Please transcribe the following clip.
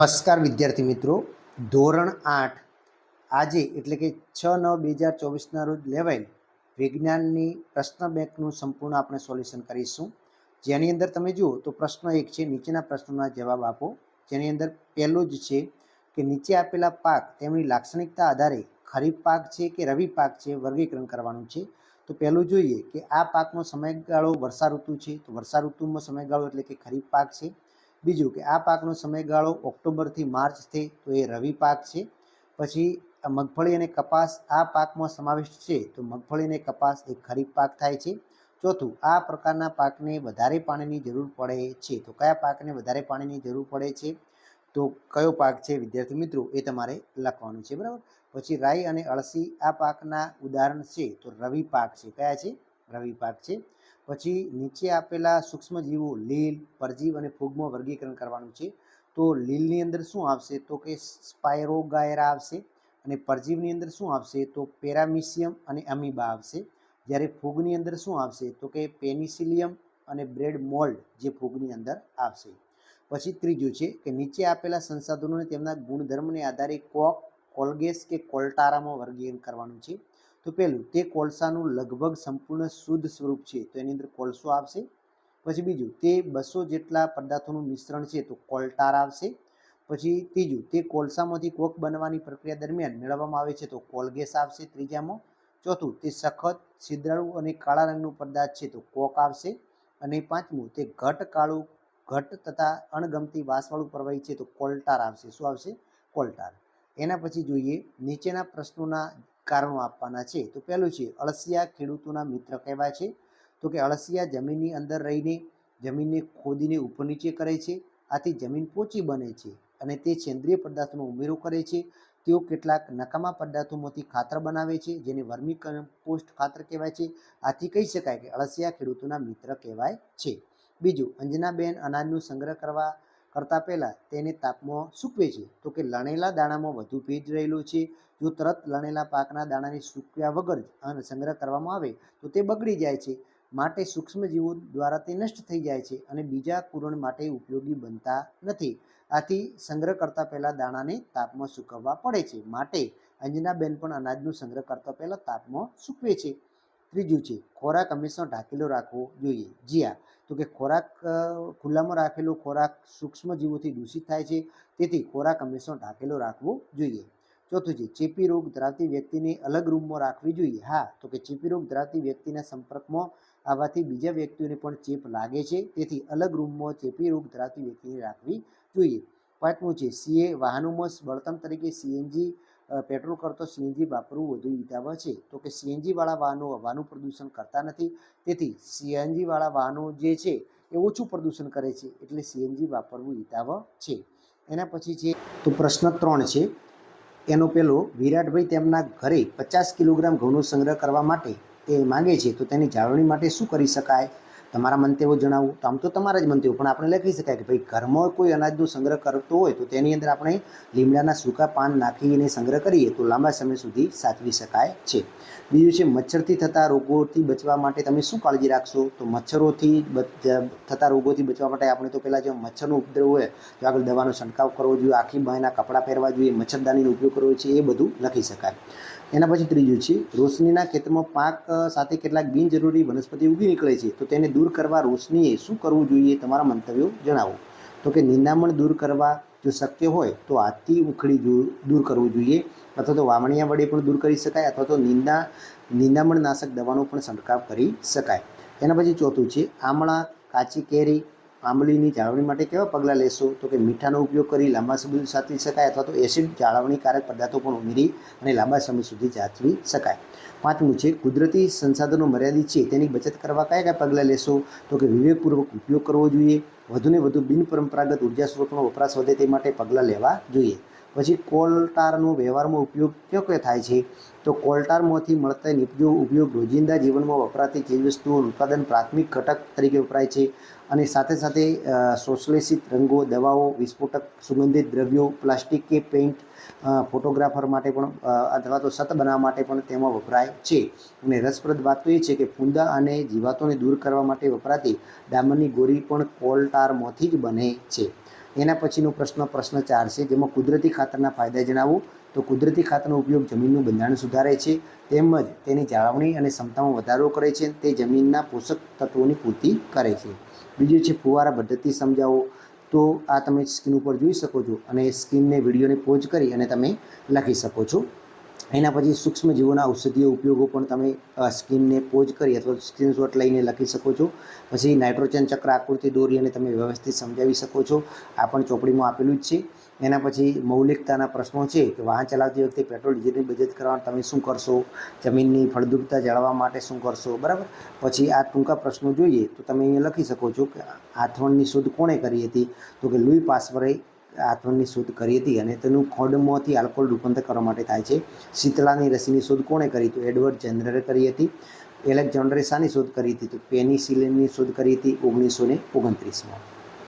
નમસ્કાર વિદ્યાર્થી મિત્રો, ધોરણ 8 આજે એટલે કે 6/9/2024 રોજ લેવાયેલ વિજ્ઞાનની પ્રશ્ન બેંકનું સંપૂર્ણ આપણે સોલ્યુશન કરીશું. જેની અંદર તમે જુઓ તો પ્રશ્ન 1 છે, નીચેના પ્રશ્નોના જવાબ આપો. જેની અંદર પહેલો જ છે કે નીચે આપેલા પાક તેમની લાક્ષણિકતા આધારે ખરીફ પાક છે કે રવિ પાક છે વર્ગીકરણ કરવાનું છે. તો પહેલું જોઈએ કે આ પાકનો સમયગાળો વર્ષા ઋતુ છે, તો વર્ષા ઋતુમાં સમયગાળો એટલે કે ખરીફ પાક છે. બીજું કે આ પાકનો સમયગાળો ઓક્ટોબરથી માર્ચ છે, તો એ રવિ પાક છે. પછી મગફળી અને કપાસ આ પાકમાં સમાવિષ્ટ છે, તો મગફળી અને કપાસ એ ખરીફ પાક થાય છે. ચોથું, આ પ્રકારના પાકને વધારે પાણીની જરૂર પડે છે, તો કયા પાકને વધારે પાણીની જરૂર પડે છે, તો કયો પાક છે વિદ્યાર્થી મિત્રો એ તમારે લખવાનું છે, બરાબર. પછી રાઈ અને અળસી આ પાકના ઉદાહરણ છે, તો રવિ પાક છે. કયા છે? રવિ પાક છે. પછી નીચે આપેલા સૂક્ષ્મજીવો લીલ, પરજીવ અને ફૂગમાં વર્ગીકરણ કરવાનું છે. તો લીલની અંદર શું આવશે? તો કે સ્પાયરોગાયરા આવશે. અને પરજીવની અંદર શું આવશે? તો પેરામિશિયમ અને અમીબા આવશે. જ્યારે ફૂગની અંદર શું આવશે? તો કે પેનિસિલિયમ અને બ્રેડ મોલ્ડ જે ફૂગની અંદર આવશે. પછી ત્રીજું છે કે નીચે આપેલા સંસાધનોને તેમના ગુણધર્મને આધારે કોક, કોલગેસ કે કોલ્ટારામાં વર્ગીકરણ કરવાનું છે. તો પહેલું, તે કોલસાનું લગભગ સંપૂર્ણ શુદ્ધ સ્વરૂપ છે, તો એની અંદર કોલસો આવશે. પછી બીજું, તે 200 જેટલા પદાર્થોનું મિશ્રણ છે, તો કોલ્ટાર આવશે. પછી ત્રીજું, તે કોલસામાંથી કોક બનવાની પ્રક્રિયા દરમિયાન મેળવવામાં આવે છે, તો કોલગેસ આવશે ત્રીજામાં. ચોથું, તે સખત, છિદ્રાળુ અને કાળા રંગનું પદાર્થ છે, તો કોક આવશે. અને પાંચમું, તે કાળું ઘટ તથા અણગમતી વાસવાળું પ્રવાહી છે, તો કોલ્ટાર આવશે. શું આવશે? કોલ્ટાર. એના પછી જોઈએ નીચેના પ્રશ્નોના કારણો આપવાના છે. તો પહેલું છે, અળસિયા ખેડૂતોના મિત્ર કહેવાય છે. તો કે અળસિયા જમીનની અંદર રહીને જમીનને ખોદીને ઉપર નીચે કરે છે. આથી જમીન પોચી બને છે અને તે સેન્દ્રિય પદાર્થોનો ઉમેરો કરે છે. તેઓ કેટલાક નકામા પદાર્થોમાંથી ખાતર બનાવે છે, જેને વર્મી કમ્પોસ્ટ ખાતર કહેવાય છે. આથી કહી શકાય કે અળસિયા ખેડૂતોના મિત્ર કહેવાય છે. બીજું, અંજનાબેન અનાજનો સંગ્રહ કરતા પહેલા તેને તાપમાં સૂકવે છે. તો કે લણેલા દાણામાં વધુ ભેજ રહેલો છે. જો તરત લણેલા પાકના દાણાને સૂકવ્યા વગર સંગ્રહ કરવામાં આવે તો તે બગડી જાય છે. માટે સૂક્ષ્મજીવો દ્વારા તે નષ્ટ થઈ જાય છે અને બીજા કુરણ માટે ઉપયોગી બનતા નથી. આથી સંગ્રહ કરતા પહેલા દાણાને તાપમાં સૂકવવા પડે છે. માટે અંજનાબેન પણ અનાજનો સંગ્રહ કરતા પહેલા તાપમાં સૂકવે છે. ત્રીજું છે, ખોરાક હંમેશા ઢાંકેલો રાખવો જોઈએ. જી હા, તો કે ખોરાક ખુલ્લામાં રાખેલો ખોરાક સૂક્ષ્મજીવોથી દૂષિત થાય છે, તેથી ખોરાક હંમેશા ઢાંકેલો રાખવો જોઈએ. ચોથું છે, ચેપી રોગ ધરાવતી વ્યક્તિને અલગ રૂમમાં રાખવી જોઈએ. હા, તો કે ચેપી રોગ ધરાવતી વ્યક્તિના સંપર્કમાં આવવાથી બીજા વ્યક્તિઓને પણ ચેપ લાગે છે, તેથી અલગ રૂમમાં ચેપી રોગ ધરાવતી વ્યક્તિને રાખવી જોઈએ. પાંચમું છે, વાહનોમાં બળતણ તરીકે સીએનજી પેટ્રોલ કરતો સીએનજી વાપરવું વધુ હિતાવહ છે. તો કે સીએનજી વાળા વાહનો હવાનું પ્રદૂષણ કરતા નથી, તેથી સીએનજી વાળા વાહનો જે છે એ ઓછું પ્રદૂષણ કરે છે, એટલે સીએનજી વાપરવું હિતાવહ છે. એના પછી છે તો પ્રશ્ન 3 છે. એનો પેલો, વિરાટભાઈ તેમના ઘરે 50 કિલોગ્રામ ઘઉંનો સંગ્રહ કરવા માટે તે માંગે છે, તો તેની જાળવણી માટે શું કરી શકાય? તમારા મંતવ્યો જણાવો. તો આમ તો તમારા જ મંતવ્યો, પણ આપણે લખી શકાય કે ભાઈ ઘરમાં કોઈ અનાજનો સંગ્રહ કરતો હોય તો તેની અંદર આપણે લીમડાના સૂકા પાન નાખીને સંગ્રહ કરીએ તો લાંબા સમય સુધી સાચવી શકાય છે. બીજું છે, મચ્છરથી થતા રોગોથી બચવા માટે તમે શું કાળજી રાખશો? તો મચ્છરોથી થતા રોગોથી બચવા માટે આપણે તો પહેલાં જો મચ્છરનો ઉપદ્રવ હોય તો આગળ દવાનો છંટકાવ કરવો જોઈએ, આખી બાયના કપડાં પહેરવા જોઈએ, મચ્છરદાનીનો ઉપયોગ કરવો છે, એ બધું લખી શકાય. એના પછી ત્રીજું છે, રોશનીના ખેતરમાં પાક સાથે કેટલાક બિનજરૂરી વનસ્પતિ ઉગી નીકળે છે, તો તેને દૂર કરવા રોશનીએ શું કરવું જોઈએ? તમારા મંતવ્યો જણાવો. તો કે નિંદામણ દૂર કરવા જો શક્ય હોય તો હાથથી ઉખડી દૂર કરવું જોઈએ, અથવા તો વાવણિયા વડે પણ દૂર કરી શકાય, અથવા તો નિંદામણ નાશક દવાનો પણ છંટકાવ કરી શકાય. એના પછી ચોથું છે, આમળા, કાચી કેરી, આંબલીની જાળવણી માટે કેવા પગલાં લેશો? તો કે મીઠાનો ઉપયોગ કરી લાંબા સમય સુધી સાચવી શકાય, અથવા તો એસિડ જાળવણીકારક પદાર્થો પણ ઉમેરી અને લાંબા સમય સુધી સાચવી શકાય. પાંચમું છે, કુદરતી સંસાધનો મર્યાદિત છે, તેની બચત કરવા કયા કયા પગલાં લેશો? તો કે વિવેકપૂર્વક ઉપયોગ કરવો જોઈએ, વધુને વધુ બિનપરંપરાગત ઉર્જા સ્ત્રોતનો વપરાશ વધે તે માટે પગલાં લેવા જોઈએ. પછી કોલટારનો વ્યવહારમાં ઉપયોગ કયો કયો થાય છે? તો કોલટારમાંથી મળતા નિપજો ઉપયોગ રોજિંદા જીવનમાં વપરાતી ચીજવસ્તુઓ ઉત્પાદન પ્રાથમિક ઘટક તરીકે વપરાય છે, અને સાથે સાથે સંશ્લેષિત રંગો, દવાઓ, વિસ્ફોટક સુગંધિત દ્રવ્યો, પ્લાસ્ટિક કે પેઇન્ટ, ફોટોગ્રાફર માટે પણ અથવા તો છત બનાવવા માટે પણ તેમાં વપરાય છે. અને રસપ્રદ વાત તો એ છે કે ફૂંદા અને જીવાતોને દૂર કરવા માટે વપરાતી ડામરની ગોળી પણ કોલટારમાંથી જ બને છે. એના પછીનો પ્રશ્ન 4 છે, જેમાં કુદરતી ખાતરના ફાયદા જણાવો. તો કુદરતી ખાતરનો ઉપયોગ જમીનનું બંધારણ સુધારે છે, તેમજ તેની જાળવણી અને ક્ષમતામાં વધારો કરે છે. તે જમીનના પોષક તત્વોની પૂર્તિ કરે છે. બીજું છે ફુવારા પદ્ધતિ સમજાવો. તો આ તમે સ્ક્રીન ઉપર જોઈ શકો છો અને સ્ક્રીનને વિડીયોને પોઝ કરી અને તમે લખી શકો છો. એના પછી સૂક્ષ્મજીવોના ઔષધીય ઉપયોગો પણ તમે સ્ક્રીનને પોઝ કરી અથવા સ્ક્રીનશોટ લઈને લખી શકો છો. પછી નાઇટ્રોજન ચક્ર આકૃતિ દોરી અને તમે વ્યવસ્થિત સમજાવી શકો છો. આ પણ ચોપડીમાં આપેલું જ છે. એના પછી મૌલિકતાના પ્રશ્નો છે કે વાહન ચલાવતી વખતે પેટ્રોલ ડીઝલની બચત કરવાનું તમે શું કરશો, જમીનની ફળદ્રુપતા જાળવવા માટે શું કરશો, બરાબર. પછી આ ટૂંકા પ્રશ્નો જોઈએ તો તમે અહીંયા લખી શકો છો કે આથવણની શોધ કોણે કરી હતી. તો કે લુઈ પાસ્ટરે આથવણની શોધ કરી હતી અને તેનું ખોડમાંથી આલ્કોહોલ રૂપાંતર કરવા માટે થાય છે. શીતળાની રસીની શોધ કોણે કરી? તો એડવર્ડ જેનરે કરી હતી. એલેક્ઝાન્ડરે શાની શોધ કરી હતી? તો પેનિસિલિનની શોધ કરી હતી 1929માં.